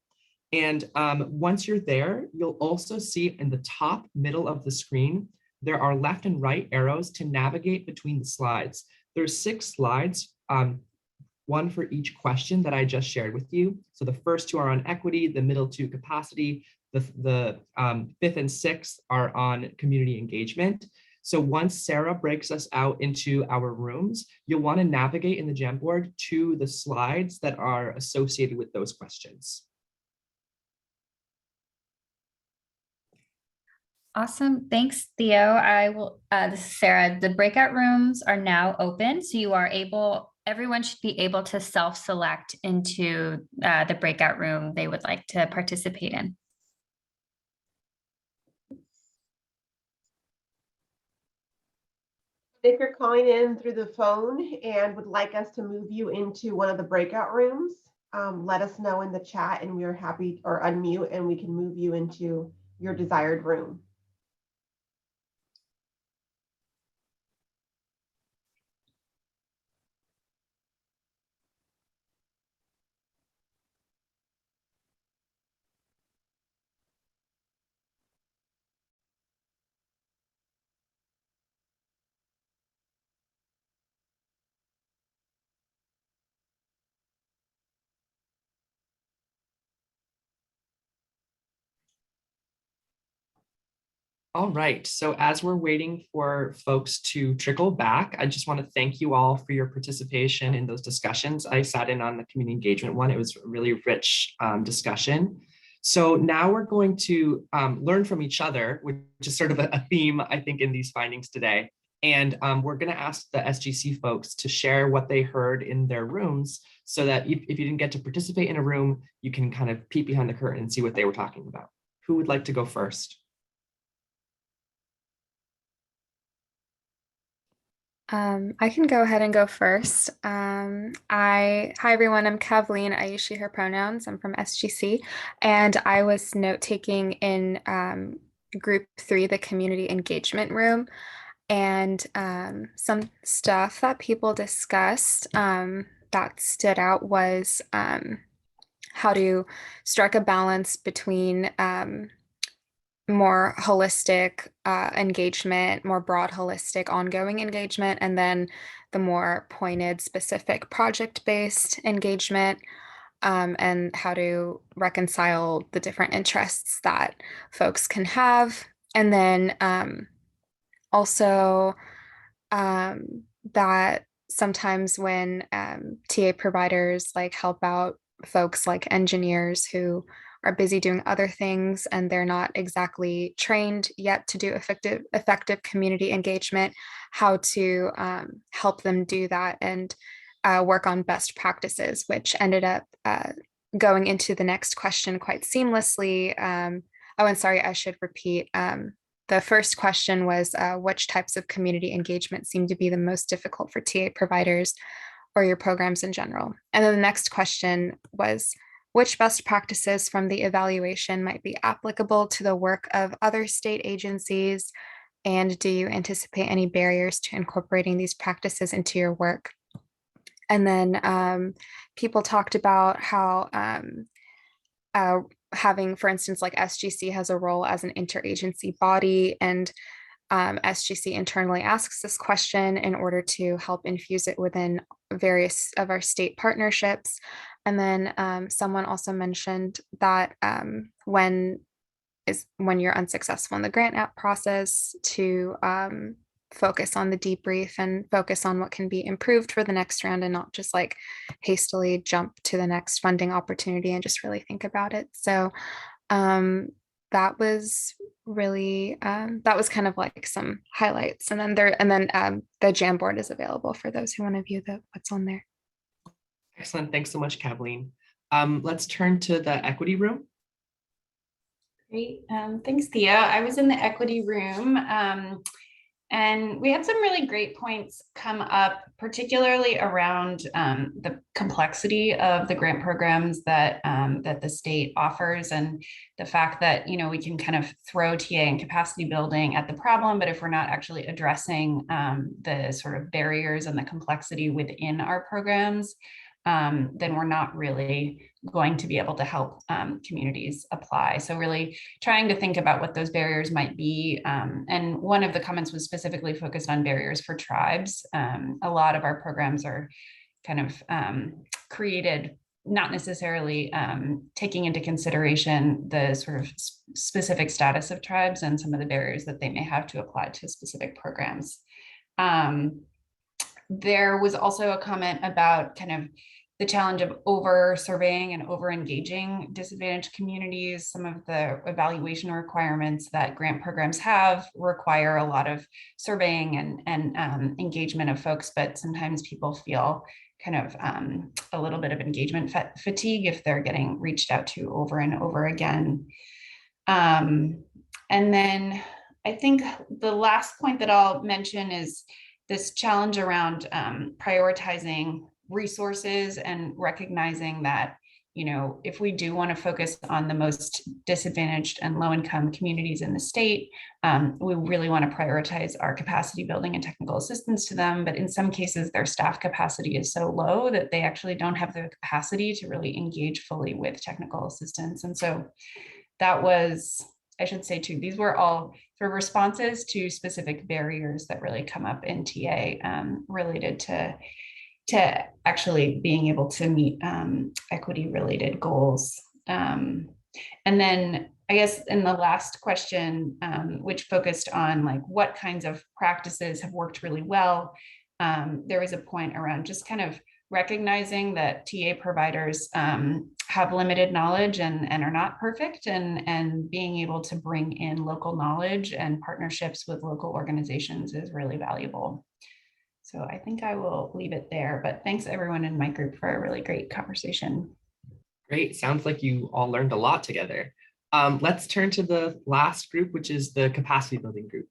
And once you're there, you'll also see in the top middle of the screen, there are left and right arrows to navigate between the slides. There's 6 slides, one for each question that I just shared with you. So the first 2 are on equity, the middle 2 capacity, the 5th and 6th are on community engagement. So once Sarah breaks us out into our rooms, you'll want to navigate in the Jamboard to the slides that are associated with those questions. Awesome. Thanks, Theo. This is Sarah. The breakout rooms are now open. So you are everyone should be able to self-select into the breakout room they would like to participate in. If you're calling in through the phone and would like us to move you into one of the breakout rooms, let us know in the chat and we are happy, or unmute, and we can move you into your desired room. All right, so as we're waiting for folks to trickle back, I just want to thank you all for your participation in those discussions. I sat in on the community engagement one. It was a really rich discussion. So now we're going to learn from each other, which is sort of a theme, I think, in these findings today. And we're going to ask the SGC folks to share what they heard in their rooms so that if you didn't get to participate in a room, you can kind of peek behind the curtain and see what they were talking about. Who would like to go first? I can go ahead and go first. Hi everyone, I'm Kathleen. I use she, her pronouns. I'm from SGC, and I was note taking in group 3, the community engagement room, and some stuff that people discussed that stood out was how to strike a balance between more holistic engagement, more broad holistic ongoing engagement, and then the more pointed specific project-based engagement. and how to reconcile the different interests that folks can have. And then also that sometimes when TA providers like help out folks like engineers who are busy doing other things and they're not exactly trained yet to do effective community engagement, how to help them do that and work on best practices, which ended up going into the next question quite seamlessly. Oh, and sorry, I should repeat. The first question was which types of community engagement seem to be the most difficult for TA providers or your programs in general? And then the next question was which best practices from the evaluation might be applicable to the work of other state agencies? And do you anticipate any barriers to incorporating these practices into your work? And then people talked about how having, for instance, like SGC has a role as an interagency body, and SGC internally asks this question in order to help infuse it within various of our state partnerships. And then someone also mentioned that when you're unsuccessful in the grant app process, to focus on the debrief and focus on what can be improved for the next round and not just like hastily jump to the next funding opportunity and just really think about it. So that was really that was kind of like some highlights. And then the Jamboard is available for those who want to view what's on there. Excellent. Thanks so much, Kathleen. Let's turn to the equity room. Great. Thanks, Thea. I was in the equity room and we had some really great points come up, particularly around the complexity of the grant programs that the state offers, and the fact that, you know, we can kind of throw TA and capacity building at the problem, but if we're not actually addressing the sort of barriers and the complexity within our programs, then we're not really going to be able to help communities apply. So really trying to think about what those barriers might be. And one of the comments was specifically focused on barriers for tribes. A lot of our programs are kind of created not necessarily taking into consideration the sort of specific status of tribes and some of the barriers that they may have to apply to specific programs. There was also a comment about kind of the challenge of over surveying and over engaging disadvantaged communities. Some of the evaluation requirements that grant programs have require a lot of surveying and engagement of folks, but sometimes people feel kind of a little bit of engagement fatigue if they're getting reached out to over and over again. And then I think the last point that I'll mention is this challenge around prioritizing resources and recognizing that, you know, if we do want to focus on the most disadvantaged and low-income communities in the state, we really want to prioritize our capacity building and technical assistance to them. But in some cases, their staff capacity is so low that they actually don't have the capacity to really engage fully with technical assistance. And so that was, I should say too, these were all sort of responses to specific barriers that really come up in TA related to actually being able to meet equity related goals. And then I guess in the last question, which focused on like what kinds of practices have worked really well, there was a point around just kind of recognizing that TA providers have limited knowledge and are not perfect, and being able to bring in local knowledge and partnerships with local organizations is really valuable. So I think I will leave it there, but thanks everyone in my group for a really great conversation. Great, sounds like you all learned a lot together. Let's turn to the last group, which is the capacity building group.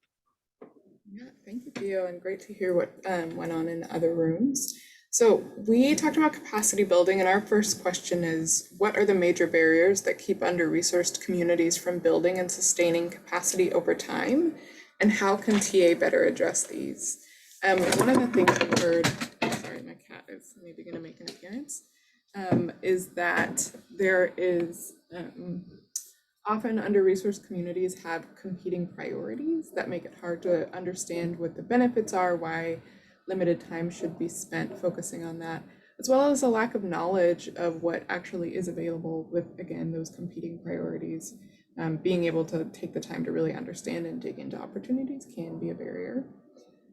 Yeah, thank you, Theo, and great to hear what went on in the other rooms. So we talked about capacity building, and our first question is, what are the major barriers that keep under-resourced communities from building and sustaining capacity over time? And how can TA better address these? One of the things we heard, sorry, my cat is maybe going to make an appearance, is that there is often under-resourced communities have competing priorities that make it hard to understand what the benefits are, why limited time should be spent focusing on that, as well as a lack of knowledge of what actually is available with, again, those competing priorities. Being able to take the time to really understand and dig into opportunities can be a barrier.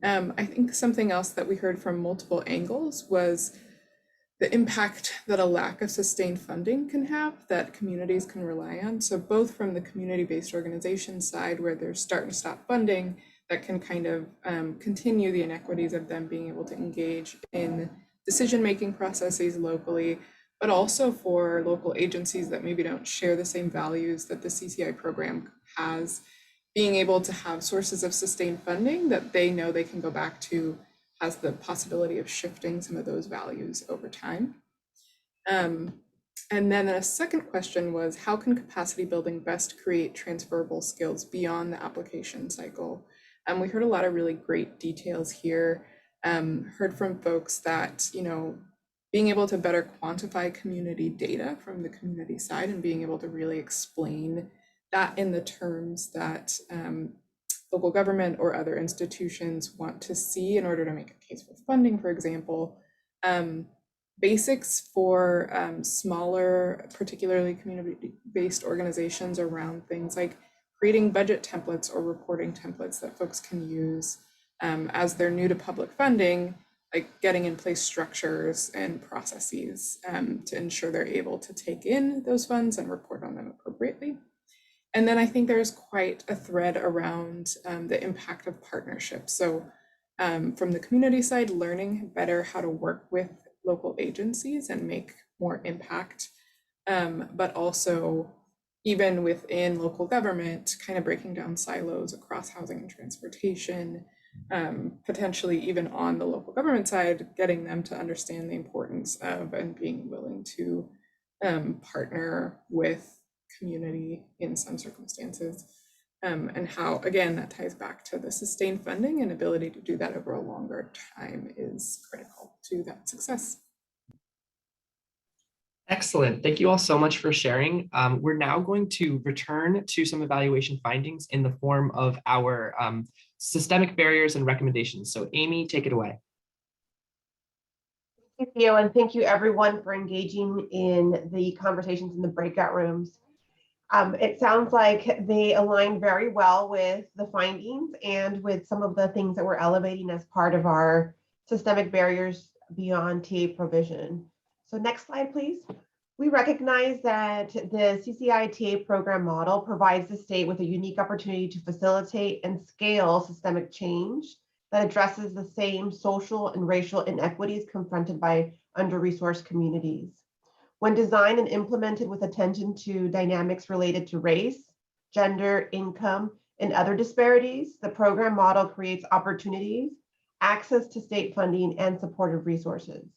I think something else that we heard from multiple angles was the impact that a lack of sustained funding can have that communities can rely on. So both from the community-based organization side, where there's start and stop funding that can kind of continue the inequities of them being able to engage in decision-making processes locally, but also for local agencies that maybe don't share the same values that the CCI program has, being able to have sources of sustained funding that they know they can go back to has the possibility of shifting some of those values over time. And then a second question was, how can capacity building best create transferable skills beyond the application cycle? And we heard a lot of really great details here. Heard from folks that, being able to better quantify community data from the community side and being able to really explain that in the terms that local government or other institutions want to see in order to make a case for funding, for example. Basics for smaller, particularly community-based organizations around things like creating budget templates or reporting templates that folks can use as they're new to public funding, like getting in place structures and processes to ensure they're able to take in those funds and report on them appropriately. And then I think there's quite a thread around the impact of partnerships. So from the community side, learning better how to work with local agencies and make more impact, but also even within local government, kind of breaking down silos across housing and transportation, potentially even on the local government side, getting them to understand the importance of and being willing to partner with community in some circumstances, and how, again, that ties back to the sustained funding and ability to do that over a longer time is critical to that success. Excellent. Thank you all so much for sharing. We're now going to return to some evaluation findings in the form of our systemic barriers and recommendations. So Amy, take it away. Thank you, Theo, and thank you everyone for engaging in the conversations in the breakout rooms. It sounds like they align very well with the findings and with some of the things that we're elevating as part of our systemic barriers beyond TA provision. So next slide, please. We recognize that the CCI TA program model provides the state with a unique opportunity to facilitate and scale systemic change that addresses the same social and racial inequities confronted by under-resourced communities. When designed and implemented with attention to dynamics related to race, gender, income, and other disparities, the program model creates opportunities, access to state funding, and supportive resources.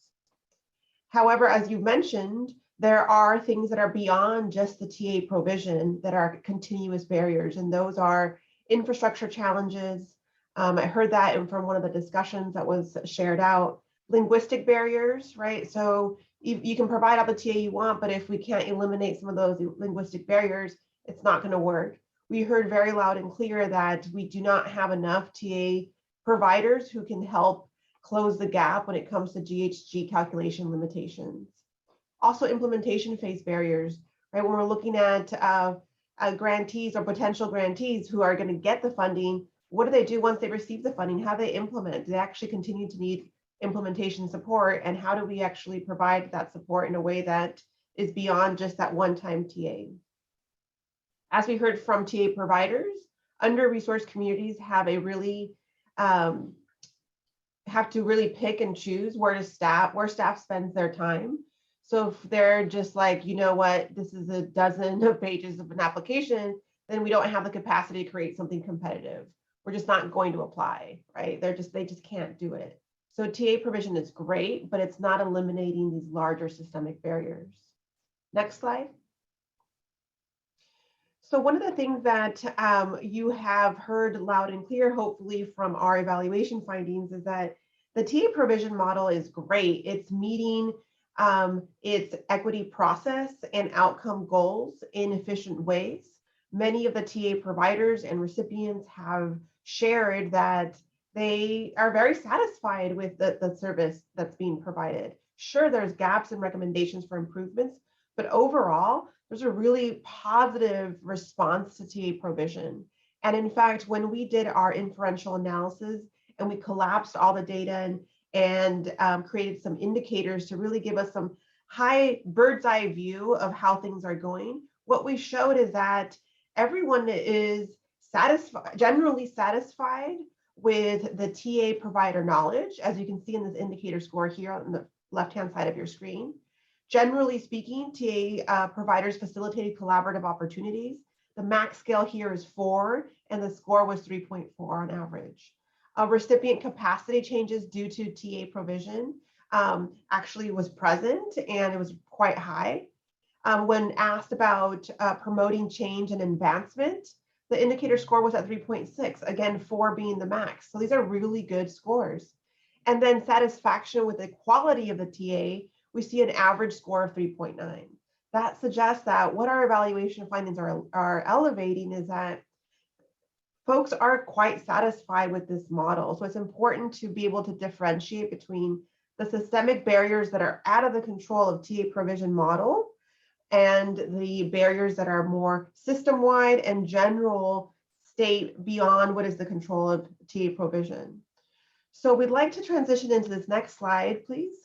However, as you mentioned, there are things that are beyond just the TA provision that are continuous barriers, and those are infrastructure challenges. I heard that from one of the discussions that was shared out. Linguistic barriers, right? So you can provide all the TA you want, but if we can't eliminate some of those linguistic barriers, it's not going to work. We heard very loud and clear that we do not have enough TA providers who can help close the gap when it comes to GHG calculation limitations. Also, implementation phase barriers, right? When we're looking at grantees or potential grantees who are going to get the funding, what do they do once they receive the funding? How do they implement? Do they actually continue to need implementation support, and how do we actually provide that support in a way that is beyond just that one-time TA? As we heard from TA providers, under-resourced communities have a really have to really pick and choose where staff spends their time. So if they're just like, you know what, this is a dozen of pages of an application, then we don't have the capacity to create something competitive. We're just not going to apply, right? They just can't do it. So TA provision is great, but it's not eliminating these larger systemic barriers. Next slide. So one of the things that you have heard loud and clear, hopefully from our evaluation findings, is that the TA provision model is great. It's meeting its equity process and outcome goals in efficient ways. Many of the TA providers and recipients have shared that they are very satisfied with the service that's being provided. Sure, there's gaps and recommendations for improvements, but overall, there's a really positive response to TA provision. And in fact, when we did our inferential analysis and we collapsed all the data and created some indicators to really give us some high bird's eye view of how things are going, what we showed is that everyone is satisfied, generally satisfied with the TA provider knowledge, as you can see in this indicator score here on the left-hand side of your screen. Generally speaking, TA providers facilitated collaborative opportunities. The max scale here is 4, and the score was 3.4 on average. Recipient capacity changes due to TA provision actually was present, and it was quite high. When asked about promoting change and advancement, the indicator score was at 3.6, again, 4 being the max. So these are really good scores. And then satisfaction with the quality of the TA, we see an average score of 3.9. That suggests that what our evaluation findings are elevating is that folks are quite satisfied with this model. So it's important to be able to differentiate between the systemic barriers that are out of the control of TA provision model and the barriers that are more system-wide and general state beyond what is the control of TA provision. So we'd like to transition into this next slide, please,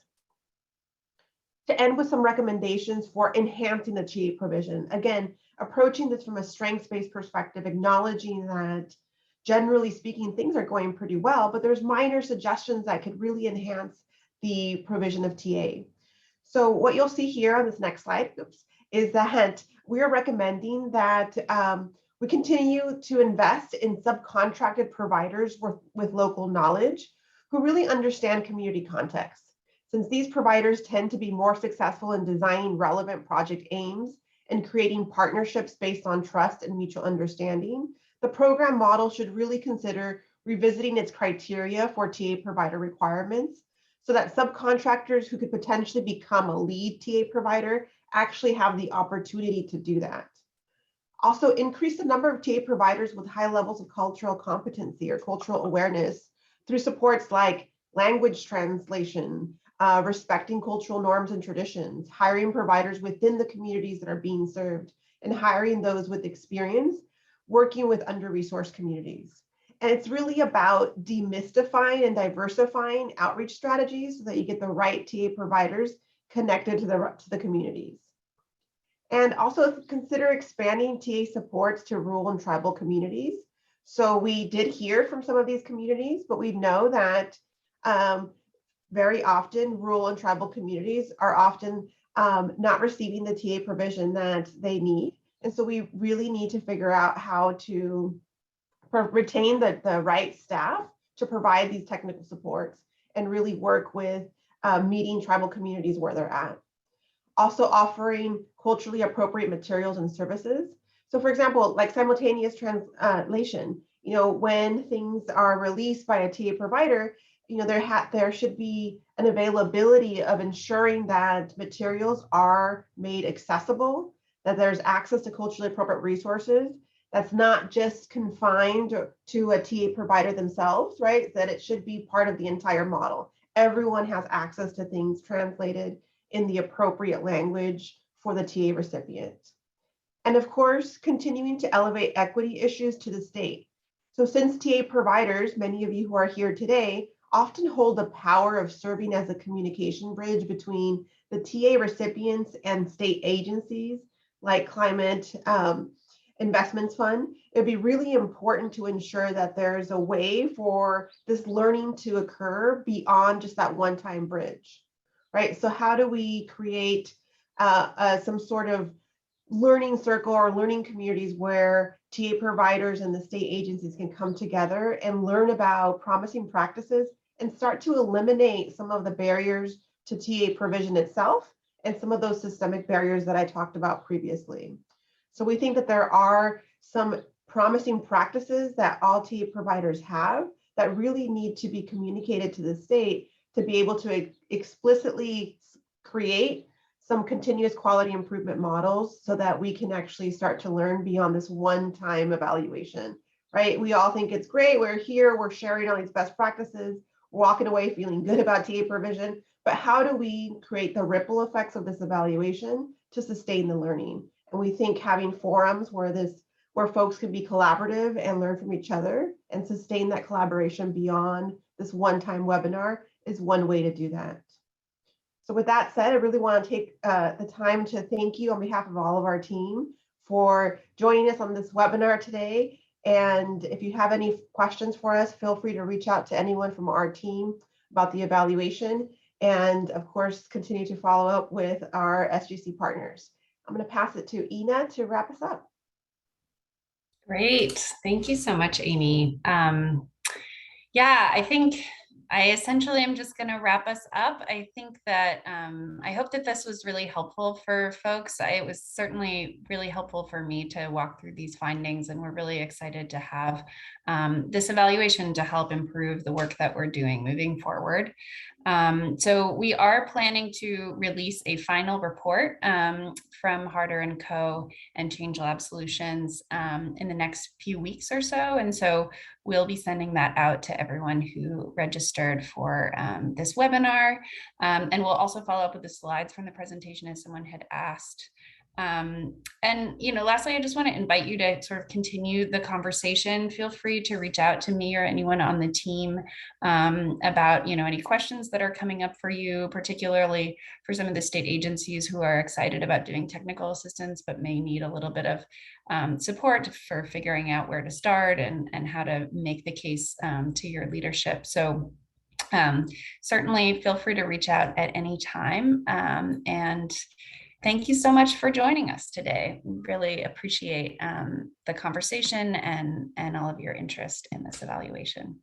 to end with some recommendations for enhancing the TA provision. Again, approaching this from a strengths-based perspective, acknowledging that generally speaking, things are going pretty well, but there's minor suggestions that could really enhance the provision of TA. So what you'll see here on this next slide, is that we're recommending that we continue to invest in subcontracted providers with local knowledge who really understand community context. Since these providers tend to be more successful in designing relevant project aims and creating partnerships based on trust and mutual understanding, the program model should really consider revisiting its criteria for TA provider requirements so that subcontractors who could potentially become a lead TA provider actually have the opportunity to do that. Also, increase the number of TA providers with high levels of cultural competency or cultural awareness through supports like language translation, respecting cultural norms and traditions, hiring providers within the communities that are being served, and hiring those with experience working with under-resourced communities. And it's really about demystifying and diversifying outreach strategies so that you get the right TA providers connected to the communities. And also consider expanding TA supports to rural and tribal communities. So we did hear from some of these communities, but we know that very often rural and tribal communities are often not receiving the TA provision that they need. And so we really need to figure out how to retain the right staff to provide these technical supports and really work with meeting tribal communities where they're at. Also offering culturally appropriate materials and services. So for example, like simultaneous translation, when things are released by a TA provider, there should be an availability of ensuring that materials are made accessible, that there's access to culturally appropriate resources, that's not just confined to a TA provider themselves, right? That it should be part of the entire model. Everyone has access to things translated in the appropriate language for the TA recipient. And of course, continuing to elevate equity issues to the state. So since TA providers, many of you who are here today, often hold the power of serving as a communication bridge between the TA recipients and state agencies like Climate Investments Fund, it'd be really important to ensure that there's a way for this learning to occur beyond just that one-time bridge, right? So how do we create some sort of learning circle or learning communities where TA providers and the state agencies can come together and learn about promising practices and start to eliminate some of the barriers to TA provision itself and some of those systemic barriers that I talked about previously. So we think that there are some promising practices that all TA providers have that really need to be communicated to the state to be able to explicitly create some continuous quality improvement models so that we can actually start to learn beyond this one-time evaluation, right? We all think it's great, we're here, we're sharing all these best practices, walking away feeling good about TA provision, but how do we create the ripple effects of this evaluation to sustain the learning? And we think having forums where folks can be collaborative and learn from each other and sustain that collaboration beyond this one-time webinar is one way to do that. So with that said, I really want to take the time to thank you on behalf of all of our team for joining us on this webinar today. And if you have any questions for us, feel free to reach out to anyone from our team about the evaluation. And of course, continue to follow up with our SGC partners. I'm going to pass it to Ina to wrap us up. Great. Thank you so much, Amy. Yeah, I think I essentially am just going to wrap us up. I think that I hope that this was really helpful for folks. It was certainly really helpful for me to walk through these findings, and we're really excited to have this evaluation to help improve the work that we're doing moving forward. So we are planning to release a final report from Harder & Co. and Change Lab Solutions in the next few weeks or so. And so we'll be sending that out to everyone who registered for this webinar. And we'll also follow up with the slides from the presentation as someone had asked. And, lastly, I just want to invite you to sort of continue the conversation. Feel free to reach out to me or anyone on the team about, any questions that are coming up for you, particularly for some of the state agencies who are excited about doing technical assistance, but may need a little bit of support for figuring out where to start and how to make the case to your leadership. So certainly feel free to reach out at any time. And thank you so much for joining us today. Really appreciate the conversation and all of your interest in this evaluation.